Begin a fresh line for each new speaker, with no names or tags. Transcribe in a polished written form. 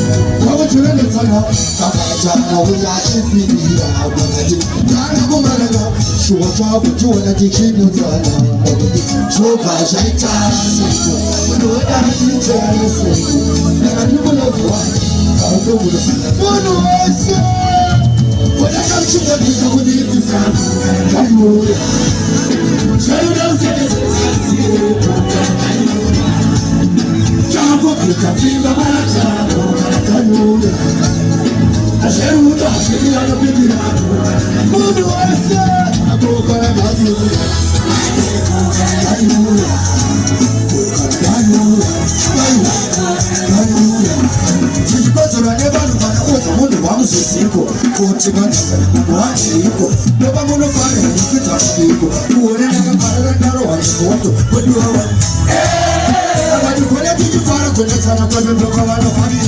What you let us know? Now we are shipping it out. She was out with you and I did you so far, I tell you, I do love you. I'll go with us. When I come to the people who need to stand, I know it. Show them John for the country, the I know it. I shall not ask you on a big who do I say? I go for a love you. I know it. I know it. I know it. She's got to run about the one who's a sequel. What's going to one equal? No one will find a good people who would never find another one. What do I want? Hey, I'm going to put it in your father to let her come and look around the party.